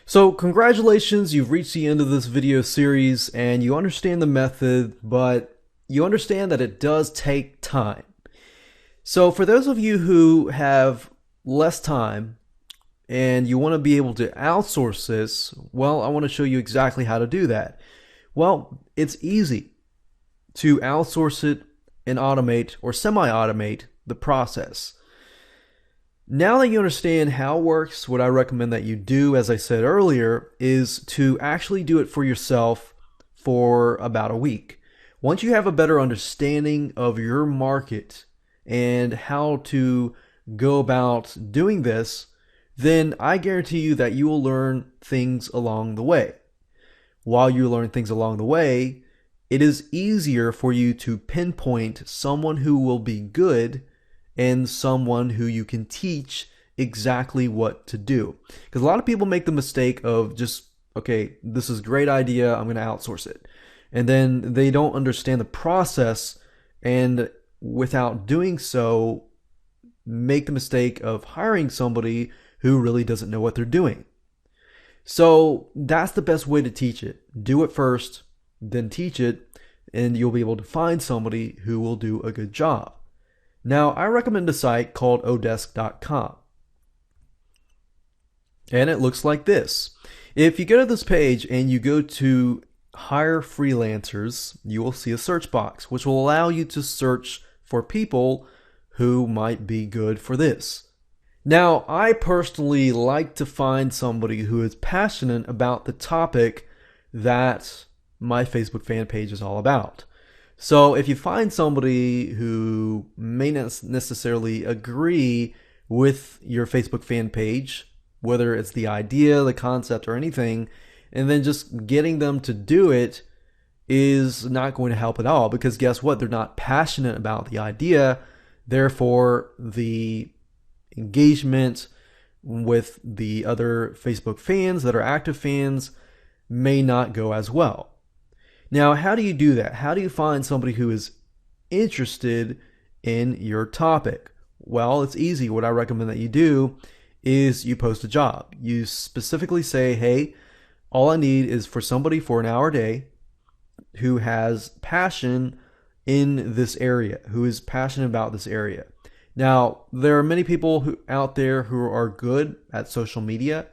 So congratulations, you've reached the end of this video series and you understand the method, but you understand that it does take time. So for those of you who have less time and you want to be able to outsource this, well, I want to show you exactly how to do that. Well, it's easy to outsource it and automate or semi-automate the process. Now that you understand how it works, what I recommend that you do, as I said earlier, is to actually do it for yourself for about a week. Once you have a better understanding of your market and how to go about doing this, then I guarantee you that you will learn things along the way. While you learn things along the way, it is easier for you to pinpoint someone who will be good and someone who you can teach exactly what to do. Because a lot of people make the mistake of just, okay, this is a great idea, I'm going to outsource it. And then they don't understand the process, and without doing so, make the mistake of hiring somebody who really doesn't know what they're doing. So that's the best way to teach it. Do it first, then teach it, and you'll be able to find somebody who will do a good job. Now, I recommend a site called odesk.com. And it looks like this. If you go to this page and you go to hire freelancers, you will see a search box, which will allow you to search for people who might be good for this. Now, I personally like to find somebody who is passionate about the topic that my Facebook fan page is all about. So if you find somebody who may not necessarily agree with your Facebook fan page, whether it's the idea, the concept, or anything, and then just getting them to do it is not going to help at all, because guess what? They're not passionate about the idea. Therefore, the engagement with the other Facebook fans that are active fans may not go as well. Now, how do you do that? How do you find somebody who is interested in your topic? Well, it's easy. What I recommend that you do is you post a job. You specifically say, hey, all I need is for somebody for an hour a day who has passion in this area, who is passionate about this area. Now, there are many people out there who are good at social media,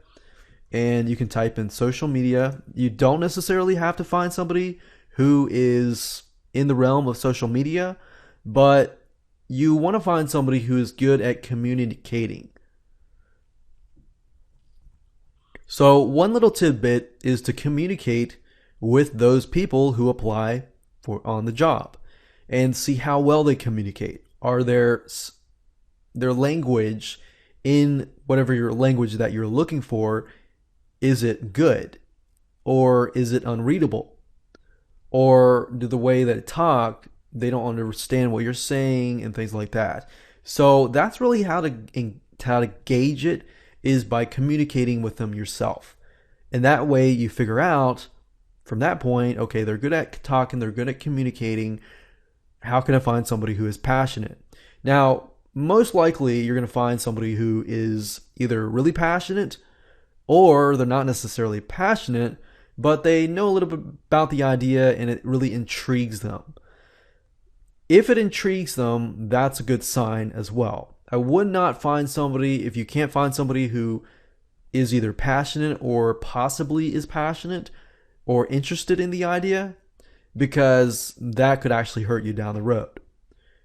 and you can type in social media. You don't necessarily have to find somebody who is in the realm of social media, but you want to find somebody who is good at communicating. So one little tidbit is to communicate with those people who apply on the job and see how well they communicate. Are their language, in whatever your language that you're looking for, is it good? Or is it unreadable? Or do the way that it talk, they don't understand what you're saying and things like that. So that's really how to gauge it, is by communicating with them yourself. And that way you figure out from that point, okay, they're good at talking, they're good at communicating. How can I find somebody who is passionate? Now, most likely you're going to find somebody who is either really passionate, or they're not necessarily passionate, but they know a little bit about the idea and it really intrigues them. If it intrigues them, that's a good sign as well. I would not find somebody, if you can't find somebody who is either passionate or possibly is passionate or interested in the idea, because that could actually hurt you down the road.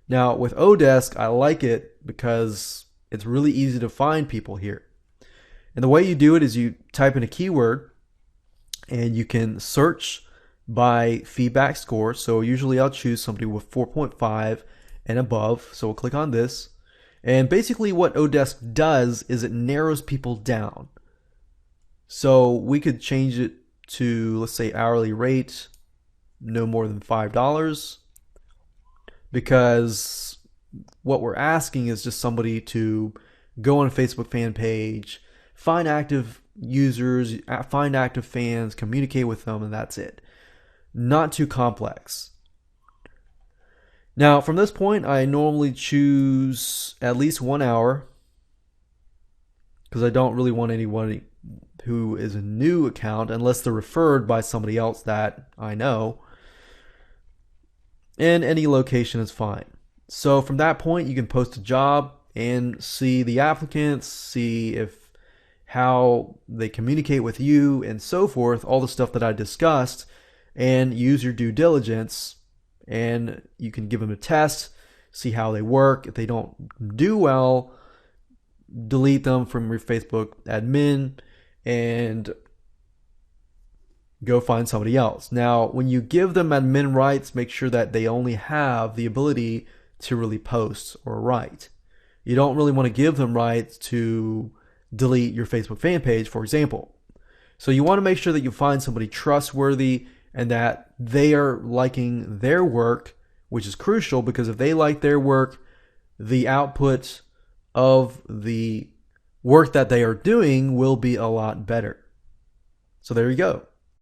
Now, with Odesk, I like it because it's really easy to find people here. And the way you do it is you type in a keyword and you can search by feedback score. So usually I'll choose somebody with 4.5 and above. So we'll click on this. And basically what Odesk does is it narrows people down. So we could change it to, let's say, hourly rate, no more than $5. Because what we're asking is just somebody to go on a Facebook fan page, find active users, find active fans, communicate with them, and that's it. Not too complex. Now, from this point, I normally choose at least 1 hour because I don't really want anyone who is a new account, unless they're referred by somebody else that I know. And any location is fine. So from that point, you can post a job and see the applicants, see if how they communicate with you and so forth, all the stuff that I discussed, and use your due diligence. And you can give them a test, see how they work. If they don't do well, delete them from your Facebook admin and go find somebody else. Now, when you give them admin rights, make sure that they only have the ability to really post or write. You don't really want to give them rights to delete your Facebook fan page, for example. So you want to make sure that you find somebody trustworthy and that they are liking their work, which is crucial, because if they like their work, the output of the work that they are doing will be a lot better. So there you go.